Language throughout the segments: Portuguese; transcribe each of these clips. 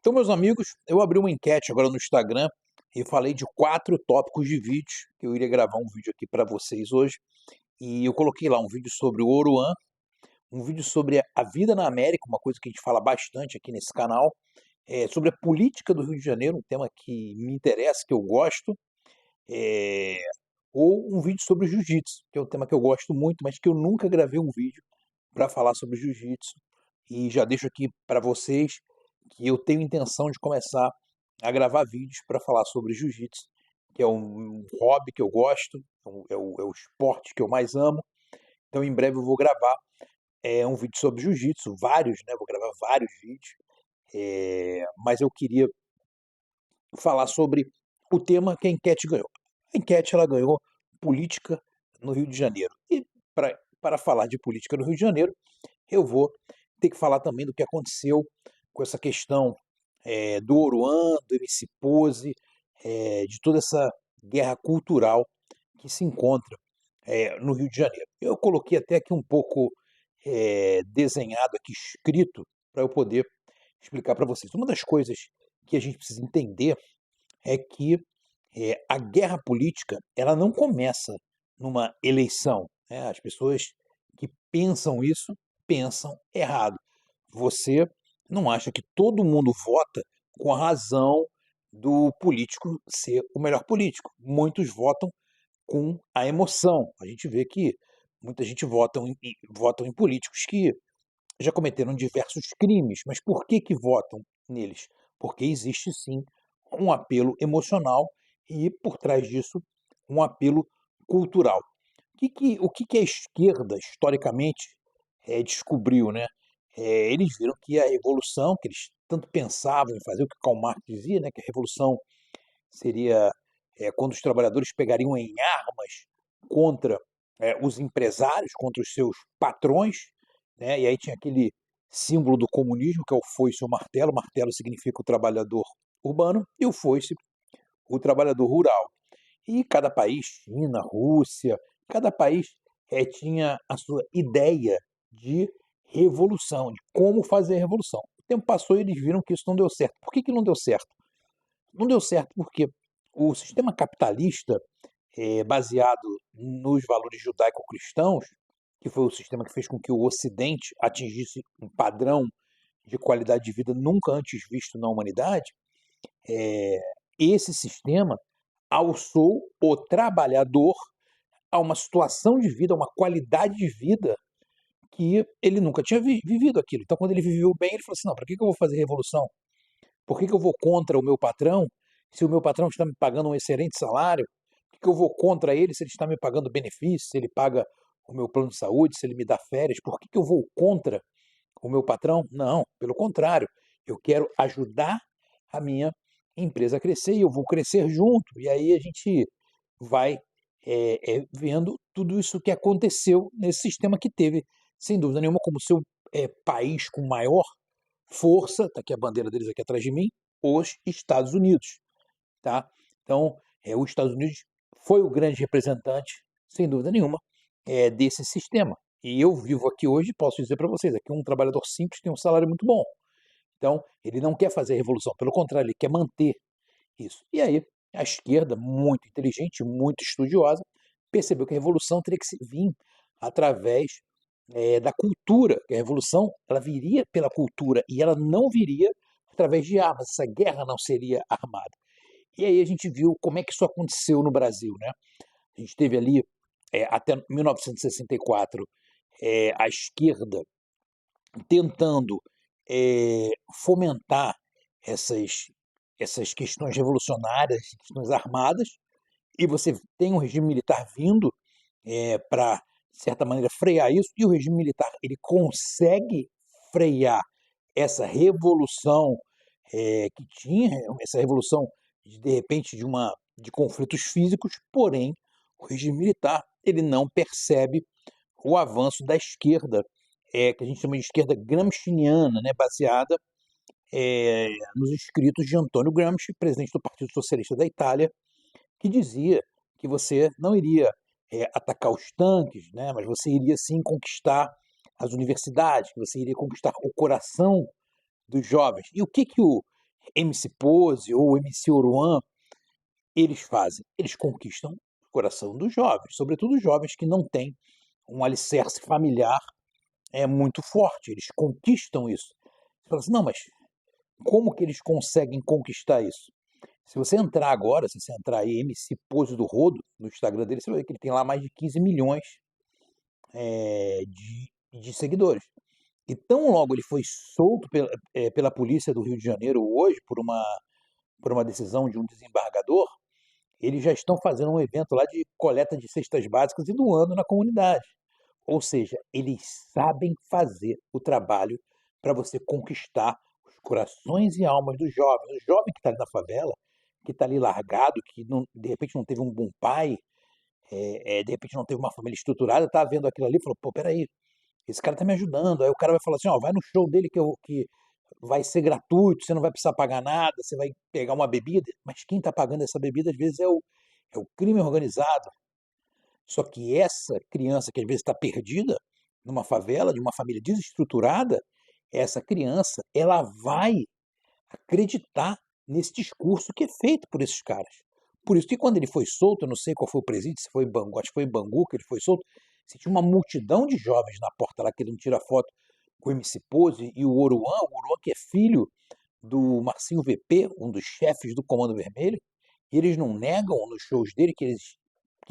Então, meus amigos, eu abri uma enquete agora no Instagram e falei de 4 tópicos de vídeos, que eu iria gravar um vídeo aqui para vocês hoje. E eu coloquei lá um vídeo sobre o Oruan, um vídeo sobre a vida na América, uma coisa que a gente fala bastante aqui nesse canal, sobre a política do Rio de Janeiro, um tema que me interessa, que eu gosto, eh, ou um vídeo sobre o jiu-jitsu, que é um tema que eu gosto muito, mas que eu nunca gravei um vídeo para falar sobre jiu-jitsu. E já deixo aqui para vocês que eu tenho intenção de começar a gravar vídeos para falar sobre jiu-jitsu, que é um hobby que eu gosto, é o esporte que eu mais amo. Então, em breve eu vou gravar um vídeo sobre jiu-jitsu, vários, né? Vou gravar vários vídeos, mas eu queria falar sobre o tema que a enquete ganhou. A enquete ela ganhou política no Rio de Janeiro. E para falar de política no Rio de Janeiro, eu vou ter que falar também do que aconteceu com essa questão do Oruan, do MC Pose, de toda essa guerra cultural que se encontra no Rio de Janeiro. Eu coloquei até aqui um pouco desenhado, aqui escrito, para eu poder explicar para vocês. Uma das coisas que a gente precisa entender é que a guerra política ela não começa numa eleição, né? As pessoas que pensam isso pensam errado. Você não acha que todo mundo vota com a razão do político ser o melhor político. Muitos votam com a emoção. A gente vê que muita gente votam em políticos que já cometeram diversos crimes, mas por que que votam neles? Porque existe sim um apelo emocional e por trás disso um apelo cultural. O que que a esquerda historicamente descobriu, né? Eles viram que a revolução, que eles tanto pensavam em fazer, o que Karl Marx dizia, né, que a revolução seria quando os trabalhadores pegariam em armas contra os empresários, contra os seus patrões, né? E aí tinha aquele símbolo do comunismo, que é o foice ou martelo. Martelo significa o trabalhador urbano e o foice, o trabalhador rural. E cada país, China, Rússia, cada país tinha a sua ideia de revolução, de como fazer a revolução. O tempo passou e eles viram que isso não deu certo. Por que que não deu certo? Não deu certo porque o sistema capitalista, baseado nos valores judaico-cristãos, que foi o sistema que fez com que o Ocidente atingisse um padrão de qualidade de vida nunca antes visto na humanidade, esse sistema alçou o trabalhador a uma situação de vida, a uma qualidade de vida que ele nunca tinha vivido aquilo. Então, quando ele viveu bem, ele falou assim: não, para que que eu vou fazer revolução? Por que que eu vou contra o meu patrão se o meu patrão está me pagando um excelente salário? Por que que eu vou contra ele se ele está me pagando benefícios, se ele paga o meu plano de saúde, se ele me dá férias? Por que que eu vou contra o meu patrão? Não, pelo contrário, eu quero ajudar a minha empresa a crescer e eu vou crescer junto. E aí a gente vai vendo tudo isso que aconteceu nesse sistema que teve, sem dúvida nenhuma, como seu país com maior força, está aqui a bandeira deles aqui atrás de mim, os Estados Unidos, tá? Então, os Estados Unidos foi o grande representante, sem dúvida nenhuma, desse sistema. E eu vivo aqui hoje, posso dizer para vocês, aqui um trabalhador simples tem um salário muito bom. Então, ele não quer fazer revolução, pelo contrário, ele quer manter isso. E aí, a esquerda, muito inteligente, muito estudiosa, percebeu que a revolução teria que vir através da cultura, que a revolução ela viria pela cultura e ela não viria através de armas, essa guerra não seria armada. E aí a gente viu como é que isso aconteceu no Brasil, né? A gente teve ali, até 1964, a esquerda tentando fomentar essas, essas questões revolucionárias, questões armadas, e você tem um regime militar vindo para, de certa maneira, frear isso, e o regime militar ele consegue frear essa revolução que tinha, essa revolução de repente de conflitos físicos, porém o regime militar ele não percebe o avanço da esquerda, que a gente chama de esquerda gramsciana, né, baseada nos escritos de Antônio Gramsci, presidente do Partido Socialista da Itália, que dizia que você não iria atacar os tanques, né, mas você iria sim conquistar as universidades, que você iria conquistar o coração dos jovens. E o que que o MC Pose ou MC Oruan, eles fazem? Eles conquistam o coração dos jovens, sobretudo os jovens que não têm um alicerce familiar muito forte, eles conquistam isso. Você fala assim: "Não, mas como que eles conseguem conquistar isso?". Se você entrar agora, se você entrar aí, MC Pose do Rodo, no Instagram dele, você vai ver que ele tem lá mais de 15 milhões de seguidores. E tão logo ele foi solto pela polícia do Rio de Janeiro hoje, por uma decisão de um desembargador, eles já estão fazendo um evento lá de coleta de cestas básicas e doando na comunidade. Ou seja, eles sabem fazer o trabalho para você conquistar os corações e almas dos jovens. O jovem que está ali na favela, que está ali largado, que não, de repente não teve um bom pai, de repente não teve uma família estruturada, está vendo aquilo ali e falou: pô, peraí, esse cara está me ajudando. Aí o cara vai falar assim: ó, vai no show dele que vai ser gratuito, você não vai precisar pagar nada, você vai pegar uma bebida. Mas quem está pagando essa bebida às vezes é o crime organizado. Só que essa criança que às vezes está perdida numa favela, de uma família desestruturada, essa criança, ela vai acreditar nesse discurso que é feito por esses caras. Por isso que quando ele foi solto, eu não sei qual foi o presídio, se foi em Bangu, acho que foi em Bangu que ele foi solto, você tinha uma multidão de jovens na porta lá querendo tirar foto com o MC Pose e o Oruan que é filho do Marcinho VP, um dos chefes do Comando Vermelho, e eles não negam nos shows dele que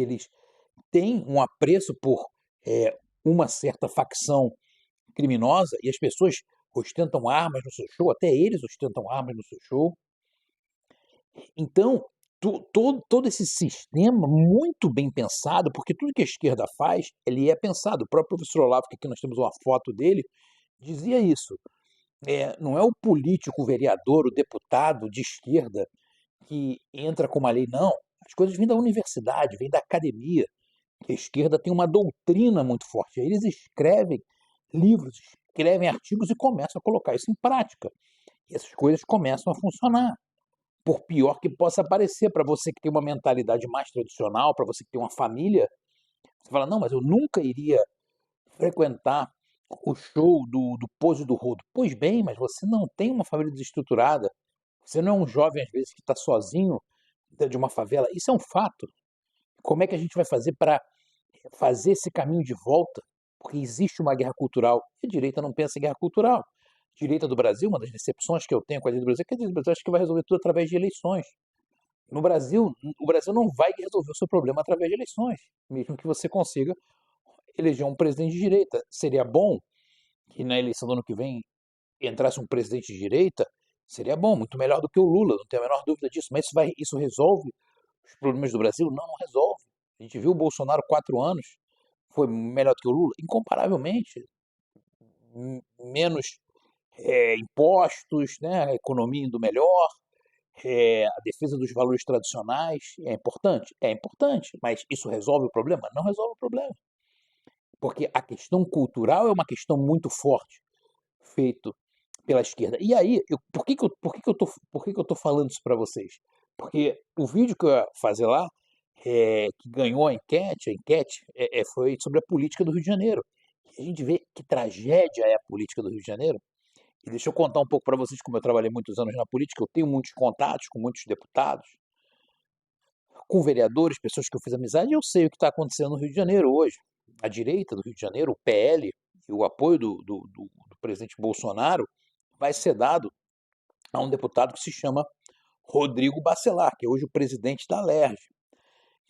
eles têm um apreço por uma certa facção criminosa e as pessoas ostentam armas no seu show, até eles ostentam armas no seu show. Então, todo esse sistema muito bem pensado, porque tudo que a esquerda faz, ele é pensado. O próprio professor Olavo, que aqui nós temos uma foto dele, dizia isso. Não é o político, o vereador, o deputado de esquerda que entra com uma lei, não. As coisas vêm da universidade, vêm da academia. Que a esquerda tem uma doutrina muito forte. Aí eles escrevem livros, escrevem artigos e começam a colocar isso em prática. E essas coisas começam a funcionar. Por pior que possa parecer, para você que tem uma mentalidade mais tradicional, para você que tem uma família, você fala: não, mas eu nunca iria frequentar o show do Pose do Rodo. Pois bem, mas você não tem uma família desestruturada. Você não é um jovem, às vezes, que está sozinho dentro de uma favela. Isso é um fato. Como é que a gente vai fazer para fazer esse caminho de volta? Porque existe uma guerra cultural. E a direita não pensa em guerra cultural. A direita do Brasil, uma das decepções que eu tenho com a direita do Brasil, é que a direita do Brasil acha que vai resolver tudo através de eleições. No Brasil, o Brasil não vai resolver o seu problema através de eleições, mesmo que você consiga eleger um presidente de direita. Seria bom que na eleição do ano que vem entrasse um presidente de direita, seria bom, muito melhor do que o Lula, não tenho a menor dúvida disso. Mas isso resolve os problemas do Brasil? Não, não resolve. A gente viu o Bolsonaro 4 anos, foi melhor do que o Lula? Incomparavelmente. Menos impostos, né, a economia indo melhor, a defesa dos valores tradicionais é importante? É importante, mas isso resolve o problema? Não resolve o problema. Porque a questão cultural é uma questão muito forte, feito pela esquerda. E aí, por que que eu tô falando isso para vocês? Porque o vídeo que eu ia fazer lá, que ganhou a enquete foi sobre a política do Rio de Janeiro. E a gente vê que tragédia é a política do Rio de Janeiro. E deixa eu contar um pouco para vocês, como eu trabalhei muitos anos na política, eu tenho muitos contatos com muitos deputados, com vereadores, pessoas que eu fiz amizade, e eu sei o que está acontecendo no Rio de Janeiro hoje. A direita do Rio de Janeiro, o PL, e o apoio do presidente Bolsonaro vai ser dado a um deputado que se chama Rodrigo Bacelar, que é hoje o presidente da Alerj,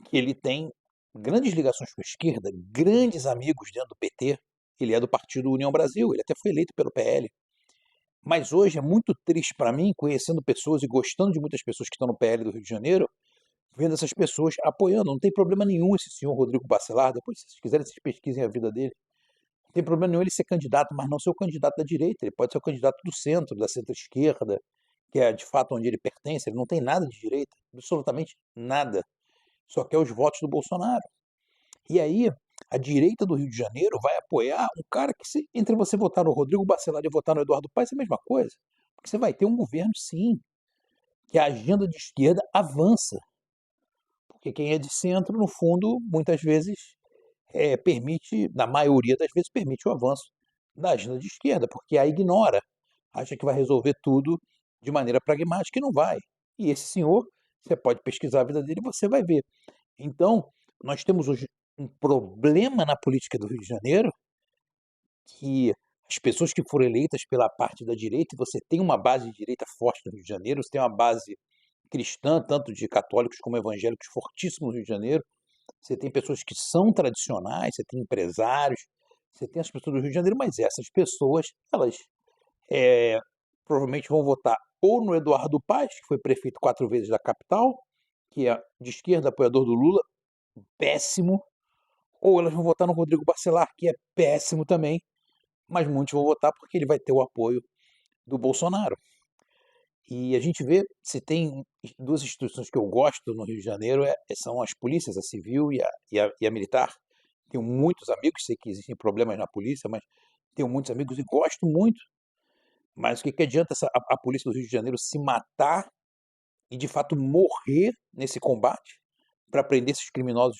que ele tem grandes ligações com a esquerda, grandes amigos dentro do PT, ele é do partido União Brasil, ele até foi eleito pelo PL. Mas hoje é muito triste para mim, conhecendo pessoas e gostando de muitas pessoas que estão no PL do Rio de Janeiro, vendo essas pessoas apoiando. Não tem problema nenhum esse senhor Rodrigo Bacelar, depois, se vocês quiserem, vocês pesquisem a vida dele. Não tem problema nenhum ele ser candidato, mas não ser o candidato da direita. Ele pode ser o candidato do centro, da centro-esquerda, que é de fato onde ele pertence. Ele não tem nada de direita, absolutamente nada. Só quer os votos do Bolsonaro. E aí, a direita do Rio de Janeiro vai apoiar um cara que, entre você votar no Rodrigo Bacelar e votar no Eduardo Paes, é a mesma coisa. Porque você vai ter um governo, sim, que a agenda de esquerda avança. Porque quem é de centro, no fundo, muitas vezes permite, na maioria das vezes, permite o avanço da agenda de esquerda, porque a ignora, acha que vai resolver tudo de maneira pragmática e não vai. E esse senhor, você pode pesquisar a vida dele e você vai ver. Então, nós temos hoje um problema na política do Rio de Janeiro, que as pessoas que foram eleitas pela parte da direita, e você tem uma base de direita forte no Rio de Janeiro, você tem uma base cristã, tanto de católicos como evangélicos, fortíssimo no Rio de Janeiro, você tem pessoas que são tradicionais, você tem empresários, você tem as pessoas do Rio de Janeiro, mas essas pessoas, elas provavelmente vão votar ou no Eduardo Paes, que foi prefeito 4 vezes da capital, que é de esquerda, apoiador do Lula, péssimo, ou elas vão votar no Rodrigo Bacelar, que é péssimo também, mas muitos vão votar porque ele vai ter o apoio do Bolsonaro. E a gente vê, se tem duas instituições que eu gosto no Rio de Janeiro, são as polícias, a civil e a militar. Tenho muitos amigos, sei que existem problemas na polícia, mas tenho muitos amigos e gosto muito. Mas o que, que adianta a polícia do Rio de Janeiro se matar e de fato morrer nesse combate para prender esses criminosos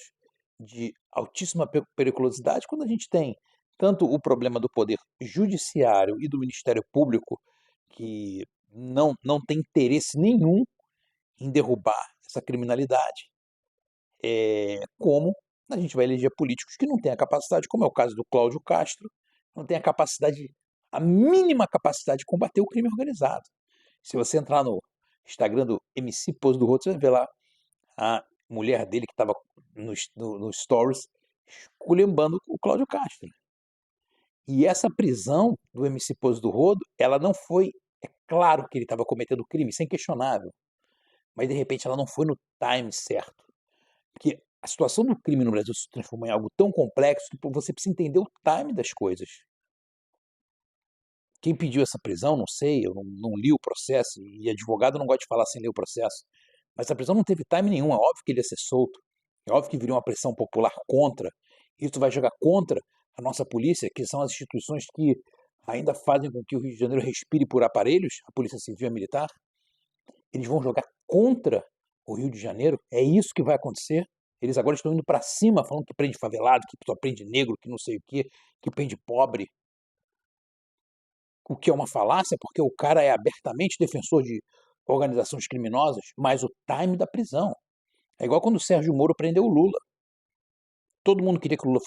de altíssima periculosidade, quando a gente tem tanto o problema do poder judiciário e do Ministério Público, que não tem interesse nenhum em derrubar essa criminalidade, como a gente vai eleger políticos que não têm a capacidade, como é o caso do Cláudio Castro, não tem a capacidade, a mínima capacidade de combater o crime organizado. Se você entrar no Instagram do MC Pose do Roto, você vai ver lá a mulher dele que estava no Stories esculhambando o Cláudio Castro. E essa prisão do MC Pose do Rodo, ela não foi. É claro que ele estava cometendo crime, isso é inquestionável. Mas de repente ela não foi no time certo. Porque a situação do crime no Brasil se transformou em algo tão complexo que você precisa entender o time das coisas. Quem pediu essa prisão, não sei, eu não li o processo, e advogado não gosta de falar sem ler o processo. Mas essa prisão não teve time nenhum, é óbvio que ele ia ser solto, é óbvio que viria uma pressão popular contra, isso vai jogar contra a nossa polícia, que são as instituições que ainda fazem com que o Rio de Janeiro respire por aparelhos, a Polícia Civil e a Militar. Eles vão jogar contra o Rio de Janeiro, é isso que vai acontecer. Eles agora estão indo para cima, falando que prende favelado, que só prende negro, que não sei o quê, que prende pobre. O que é uma falácia, porque o cara é abertamente defensor de organizações criminosas, mas o time da prisão. É igual quando o Sérgio Moro prendeu o Lula. Todo mundo queria que o Lula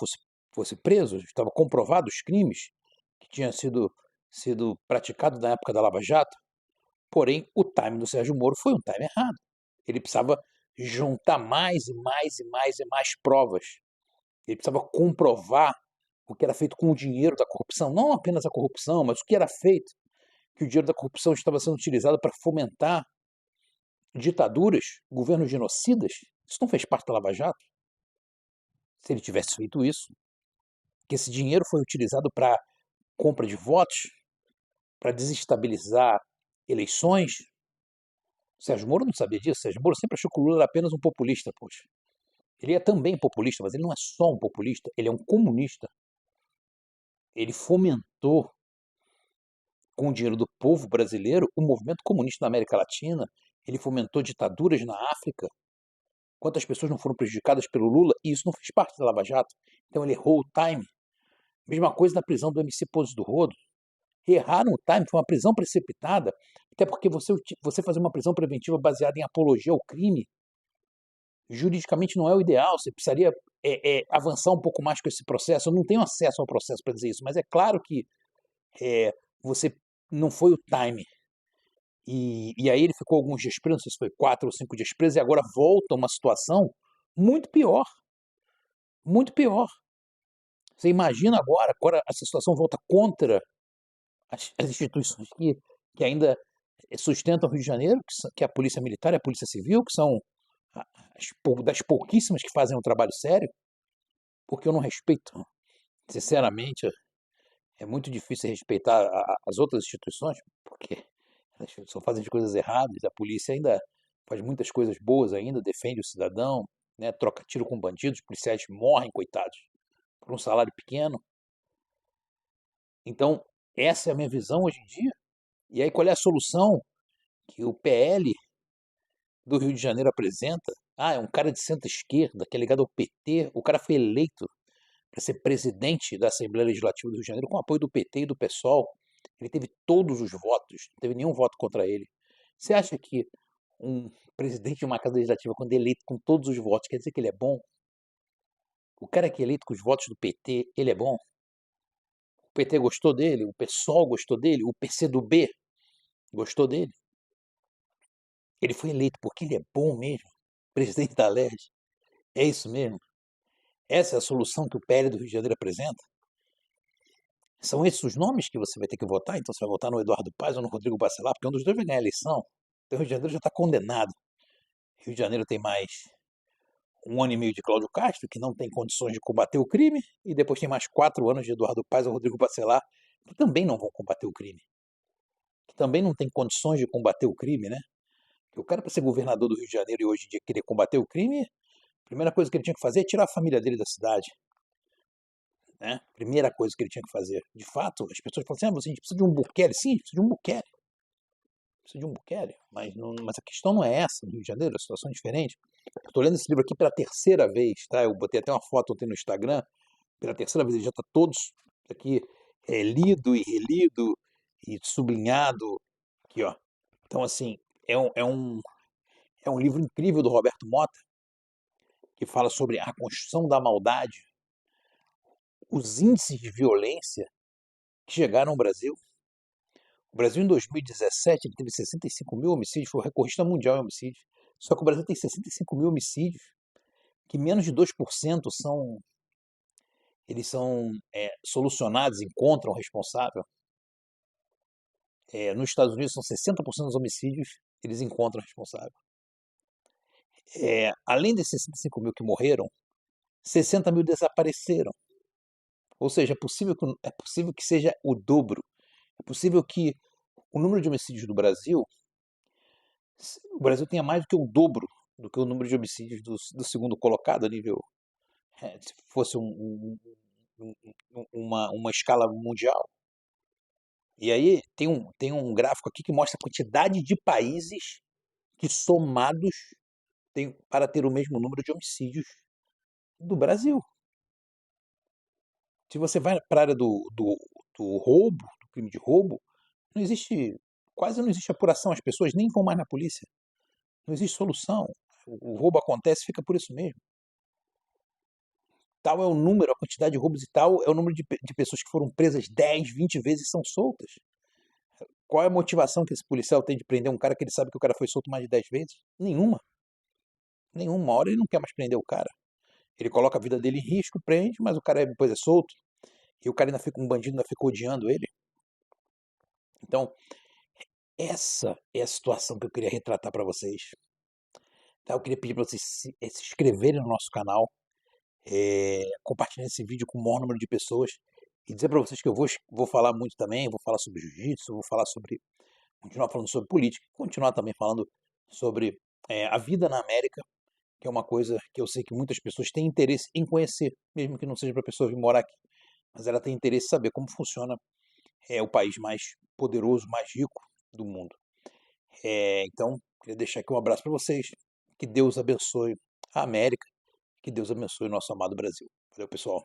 fosse preso, estava comprovado os crimes que tinham sido praticados na época da Lava Jato. Porém, o time do Sérgio Moro foi um time errado. Ele precisava juntar mais e mais e mais e mais provas. Ele precisava comprovar o que era feito com o dinheiro da corrupção, não apenas a corrupção, mas o que era feito, que o dinheiro da corrupção estava sendo utilizado para fomentar ditaduras, governos genocidas. Isso não fez parte da Lava Jato. Se ele tivesse feito isso, que esse dinheiro foi utilizado para compra de votos, para desestabilizar eleições. O Sérgio Moro não sabia disso. O Sérgio Moro sempre achou que o Lula era apenas um populista, poxa. Ele é também populista, mas ele não é só um populista, ele é um comunista. Ele fomentou, com o dinheiro do povo brasileiro, o movimento comunista na América Latina. Ele fomentou ditaduras na África. Quantas pessoas não foram prejudicadas pelo Lula? E isso não fez parte da Lava Jato. Então ele errou o time. Mesma coisa na prisão do MC Pose do Rodo. Erraram o time, foi uma prisão precipitada, até porque você fazer uma prisão preventiva baseada em apologia ao crime, juridicamente não é o ideal, você precisaria avançar um pouco mais com esse processo. Eu não tenho acesso ao processo para dizer isso, mas é claro que você não foi o time. E aí ele ficou alguns dias preso, não sei se foi 4 ou 5 dias preso, e agora volta uma situação muito pior. Muito pior. Você imagina agora essa situação volta contra as instituições que ainda sustentam o Rio de Janeiro, que é a Polícia Militar e a Polícia Civil, que são das pouquíssimas que fazem um trabalho sério, porque eu não respeito. Sinceramente, é muito difícil respeitar as outras instituições, porque elas só fazem as coisas erradas. A polícia ainda faz muitas coisas boas ainda, defende o cidadão, né, troca tiro com bandidos, os policiais morrem, coitados, por um salário pequeno. Então, essa é a minha visão hoje em dia. E aí, qual é a solução que o PL do Rio de Janeiro apresenta? Ah, é um cara de centro-esquerda, que é ligado ao PT. O cara foi eleito para ser presidente da Assembleia Legislativa do Rio de Janeiro com apoio do PT e do PSOL. Ele teve todos os votos, não teve nenhum voto contra ele. Você acha que um presidente de uma casa legislativa, quando é eleito com todos os votos, quer dizer que ele é bom? O cara que é eleito com os votos do PT, ele é bom? O PT gostou dele? O PSOL gostou dele? O PCdoB gostou dele? Ele foi eleito porque ele é bom mesmo? Presidente da Alerj? É isso mesmo? Essa é a solução que o PL do Rio de Janeiro apresenta? São esses os nomes que você vai ter que votar? Então você vai votar no Eduardo Paes ou no Rodrigo Bacelar? Porque um dos dois vai ganhar a eleição. Então o Rio de Janeiro já está condenado. Rio de Janeiro tem mais 1 ano e meio de Cláudio Castro, que não tem condições de combater o crime, e depois tem mais 4 anos de Eduardo Paes ou Rodrigo Bacelar, que também não vão combater o crime. Que também não tem condições de combater o crime, né? Porque o cara, para ser governador do Rio de Janeiro e hoje em dia querer combater o crime, a primeira coisa que ele tinha que fazer é tirar a família dele da cidade. Né? Primeira coisa que ele tinha que fazer. De fato, as pessoas falam assim, a gente precisa de um Bukele. Sim, a gente precisa de um Bukele. Precisa de um Bukele. Mas a questão não é essa no Rio de Janeiro, a situação é diferente. Eu estou lendo esse livro aqui pela terceira vez, tá? Eu botei até uma foto ontem no Instagram. Pela terceira vez, ele já está todos aqui lido e relido e sublinhado. Aqui, ó. Então, assim, é um livro incrível do Roberto Motta, que fala sobre a construção da maldade, os índices de violência que chegaram ao Brasil. O Brasil, em 2017, ele teve 65 mil homicídios, foi o recordista mundial em homicídios. Só que o Brasil tem 65 mil homicídios, que menos de 2% são solucionados, encontram o responsável. Nos Estados Unidos, são 60% dos homicídios, eles encontram o responsável. Além desses 65 mil que morreram, 60 mil desapareceram. Ou seja, é possível que seja o dobro. É possível que o número de homicídios do Brasil, o Brasil tenha mais do que o dobro do que o número de homicídios do segundo colocado a nível, se fosse uma escala mundial. E aí tem um gráfico aqui que mostra a quantidade de países que somados tem para ter o mesmo número de homicídios do Brasil. Se você vai para a área do roubo, do crime de roubo, não existe, quase não existe apuração, as pessoas nem vão mais na polícia. Não existe solução. O roubo acontece, fica por isso mesmo. Tal é o número, a quantidade de roubos e tal é o número de pessoas que foram presas 10, 20 vezes e são soltas. Qual é a motivação que esse policial tem de prender um cara que ele sabe que o cara foi solto mais de 10 vezes? Nenhuma. Nenhuma hora ele não quer mais prender o cara. Ele coloca a vida dele em risco, prende, mas o cara depois é solto. E o cara ainda fica, um bandido ainda fica odiando ele. Então, essa é a situação que eu queria retratar para vocês. Tá? Eu queria pedir para vocês se inscreverem no nosso canal, compartilhar esse vídeo com o maior número de pessoas e dizer para vocês que eu vou falar muito também, vou falar sobre jiu-jitsu, vou falar sobre, continuar falando sobre política, continuar também falando sobre a vida na América, que é uma coisa que eu sei que muitas pessoas têm interesse em conhecer, mesmo que não seja para a pessoa vir morar aqui, mas ela tem interesse em saber como funciona o país mais poderoso, mais rico do mundo. Então, queria deixar aqui um abraço para vocês, que Deus abençoe a América, que Deus abençoe o nosso amado Brasil. Valeu, pessoal.